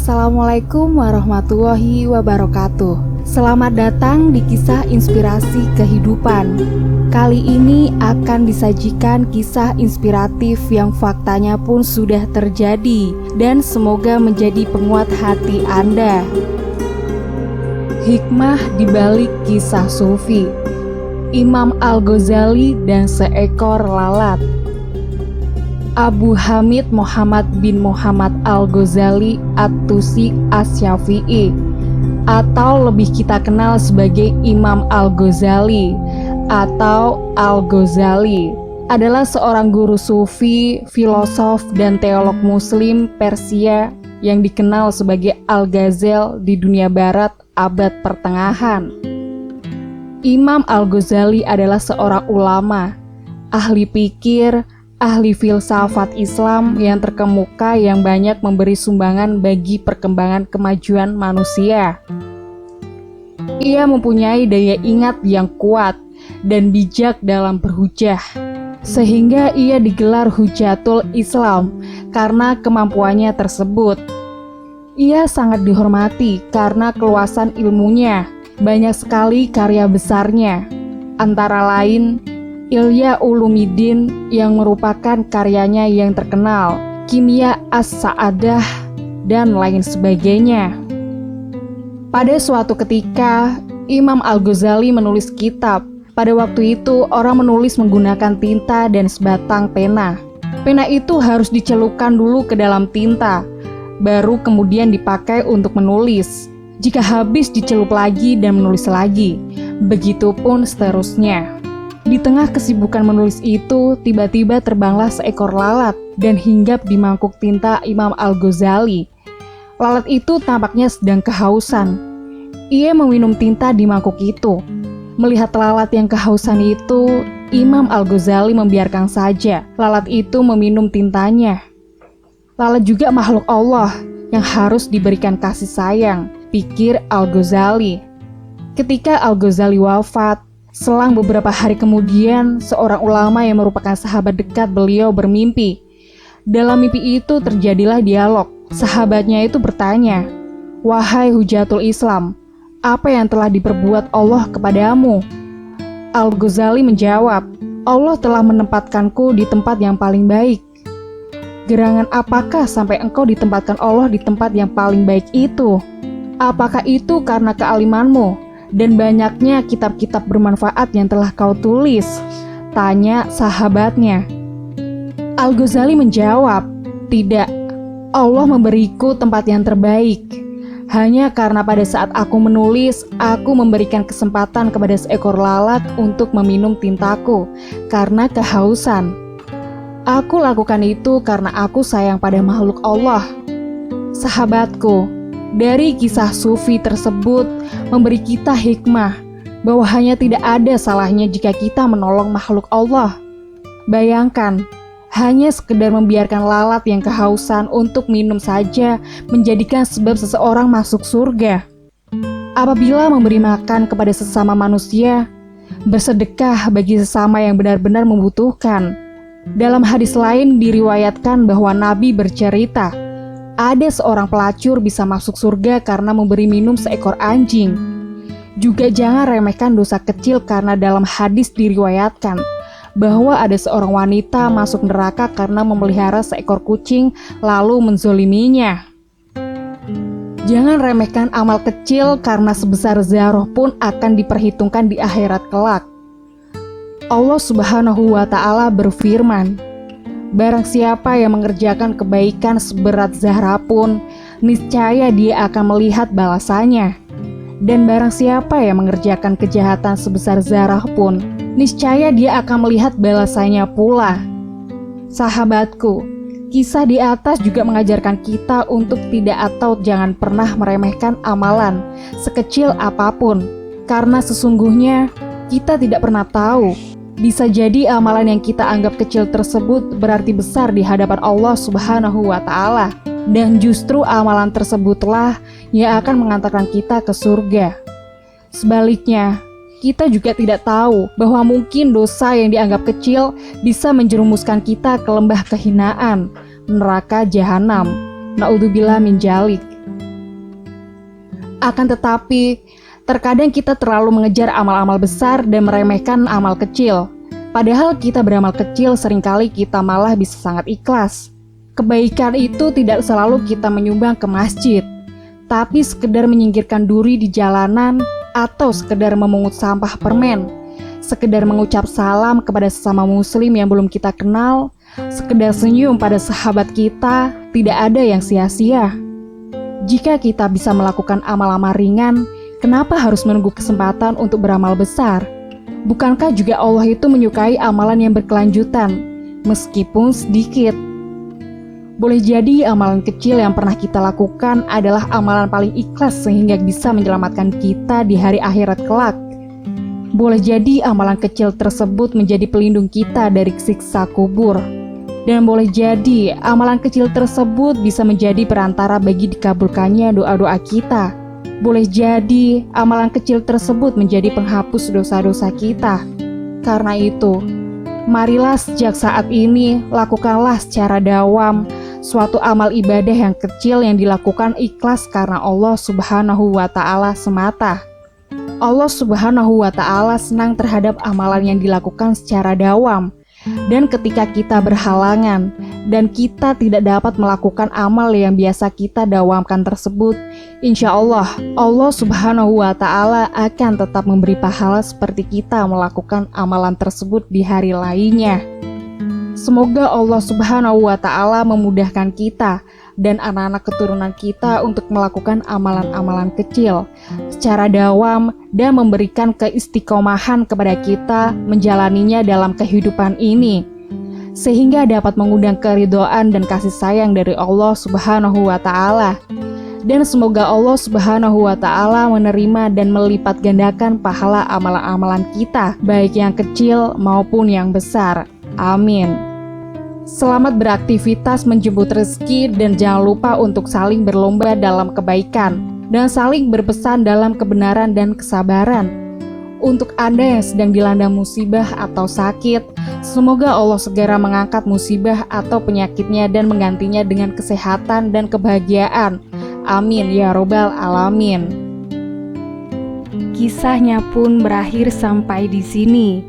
Assalamualaikum warahmatullahi wabarakatuh. Selamat datang di kisah inspirasi kehidupan. Kali ini akan disajikan kisah inspiratif yang faktanya pun sudah terjadi dan semoga menjadi penguat hati Anda. Hikmah di balik kisah Sufi, Imam Al-Ghazali dan seekor lalat. Abu Hamid Muhammad bin Muhammad Al-Ghazali At-Tusi Asy-Syafi'i, atau lebih kita kenal sebagai Imam Al-Ghazali atau Al-Ghazali, adalah seorang guru sufi, filosof, dan teolog muslim Persia yang dikenal sebagai Al-Ghazal di dunia barat abad pertengahan. Imam Al-Ghazali adalah seorang ulama, ahli pikir, ahli filsafat Islam yang terkemuka yang banyak memberi sumbangan bagi perkembangan kemajuan manusia. Ia mempunyai daya ingat yang kuat dan bijak dalam berhujah, sehingga ia digelar Hujatul Islam karena kemampuannya tersebut. Ia sangat dihormati karena keluasan ilmunya, banyak sekali karya besarnya, antara lain Ihya Ulumuddin yang merupakan karyanya yang terkenal, Kimia As-Sa'adah, dan lain sebagainya. Pada suatu ketika, Imam Al-Ghazali menulis kitab. Pada waktu itu, orang menulis menggunakan tinta dan sebatang pena. Pena itu harus dicelupkan dulu ke dalam tinta, baru kemudian dipakai untuk menulis. Jika habis, dicelup lagi dan menulis lagi. Begitupun seterusnya. Di tengah kesibukan menulis itu, tiba-tiba terbanglah seekor lalat dan hinggap di mangkuk tinta Imam Al-Ghazali. Lalat itu tampaknya sedang kehausan. Ia meminum tinta di mangkuk itu. Melihat lalat yang kehausan itu, Imam Al-Ghazali membiarkan saja lalat itu meminum tintanya. Lalat juga makhluk Allah yang harus diberikan kasih sayang, pikir Al-Ghazali. Ketika Al-Ghazali wafat, selang beberapa hari kemudian, seorang ulama yang merupakan sahabat dekat beliau bermimpi. Dalam mimpi itu terjadilah dialog. Sahabatnya itu bertanya, "Wahai Hujatul Islam, apa yang telah diperbuat Allah kepadamu?" Al-Ghazali menjawab, "Allah telah menempatkanku di tempat yang paling baik." "Gerangan apakah sampai engkau ditempatkan Allah di tempat yang paling baik itu? Apakah itu karena kealimanmu dan banyaknya kitab-kitab bermanfaat yang telah kau tulis?" tanya sahabatnya. Al-Ghazali menjawab, "Tidak, Allah memberiku tempat yang terbaik. Hanya karena pada saat aku menulis, aku memberikan kesempatan kepada seekor lalat untuk meminum tintaku karena kehausan. Aku lakukan itu karena aku sayang pada makhluk Allah." Sahabatku, dari kisah Sufi tersebut memberi kita hikmah bahwa hanya tidak ada salahnya jika kita menolong makhluk Allah. Bayangkan, hanya sekedar membiarkan lalat yang kehausan untuk minum saja menjadikan sebab seseorang masuk surga. Apabila memberi makan kepada sesama manusia, bersedekah bagi sesama yang benar-benar membutuhkan. Dalam hadis lain diriwayatkan bahwa Nabi bercerita, ada seorang pelacur bisa masuk surga karena memberi minum seekor anjing. Juga jangan remehkan dosa kecil karena dalam hadis diriwayatkan bahwa ada seorang wanita masuk neraka karena memelihara seekor kucing lalu menzoliminya. Jangan remehkan amal kecil karena sebesar zarah pun akan diperhitungkan di akhirat kelak. Allah Subhanahu wa Ta'ala berfirman, "Barang siapa yang mengerjakan kebaikan seberat zarah pun, niscaya dia akan melihat balasannya. Dan barang siapa yang mengerjakan kejahatan sebesar zarah pun, niscaya dia akan melihat balasannya pula." Sahabatku, kisah di atas juga mengajarkan kita untuk tidak atau jangan pernah meremehkan amalan, sekecil apapun. Karena sesungguhnya kita tidak pernah tahu. Bisa jadi amalan yang kita anggap kecil tersebut berarti besar di hadapan Allah Subhanahu wa Ta'ala. Dan justru amalan tersebutlah yang akan mengantarkan kita ke surga. Sebaliknya, kita juga tidak tahu bahwa mungkin dosa yang dianggap kecil bisa menjerumuskan kita ke lembah kehinaan, neraka jahanam. Na'udzubillah min dzalik. Akan tetapi, terkadang kita terlalu mengejar amal-amal besar dan meremehkan amal kecil. Padahal kita beramal kecil seringkali kita malah bisa sangat ikhlas. Kebaikan itu tidak selalu kita menyumbang ke masjid, tapi sekedar menyingkirkan duri di jalanan atau sekedar memungut sampah permen, sekedar mengucap salam kepada sesama muslim yang belum kita kenal, sekedar senyum pada sahabat kita, tidak ada yang sia-sia. Jika kita bisa melakukan amal-amal ringan, kenapa harus menunggu kesempatan untuk beramal besar? Bukankah juga Allah itu menyukai amalan yang berkelanjutan, meskipun sedikit? Boleh jadi amalan kecil yang pernah kita lakukan adalah amalan paling ikhlas sehingga bisa menyelamatkan kita di hari akhirat kelak. Boleh jadi amalan kecil tersebut menjadi pelindung kita dari siksa kubur. Dan boleh jadi amalan kecil tersebut bisa menjadi perantara bagi dikabulkannya doa-doa kita. Boleh jadi amalan kecil tersebut menjadi penghapus dosa-dosa kita. Karena itu, marilah sejak saat ini lakukanlah secara dawam suatu amal ibadah yang kecil yang dilakukan ikhlas karena Allah Subhanahu wa Ta'ala semata. Allah Subhanahu wa Ta'ala senang terhadap amalan yang dilakukan secara dawam. Dan ketika kita berhalangan dan kita tidak dapat melakukan amal yang biasa kita dawamkan tersebut, insya Allah, Allah Subhanahu wa Ta'ala akan tetap memberi pahala seperti kita melakukan amalan tersebut di hari lainnya. Semoga Allah Subhanahu wa Ta'ala memudahkan kita dan anak-anak keturunan kita untuk melakukan amalan-amalan kecil secara dawam dan memberikan keistiqomahan kepada kita menjalaninya dalam kehidupan ini, sehingga dapat mengundang keridhaan dan kasih sayang dari Allah Subhanahu wa Ta'ala. Dan semoga Allah Subhanahu wa Ta'ala menerima dan melipat gandakan pahala amalan-amalan kita, baik yang kecil maupun yang besar. Amin. Selamat beraktivitas menjemput rezeki dan jangan lupa untuk saling berlomba dalam kebaikan dan saling berpesan dalam kebenaran dan kesabaran. Untuk Anda yang sedang dilanda musibah atau sakit, semoga Allah segera mengangkat musibah atau penyakitnya dan menggantinya dengan kesehatan dan kebahagiaan. Amin ya robbal alamin. Kisahnya pun berakhir sampai di sini.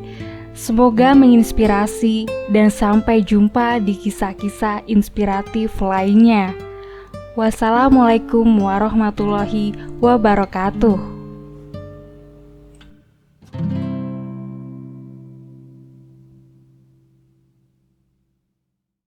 Semoga menginspirasi dan sampai jumpa di kisah-kisah inspiratif lainnya. Wassalamualaikum warahmatullahi wabarakatuh.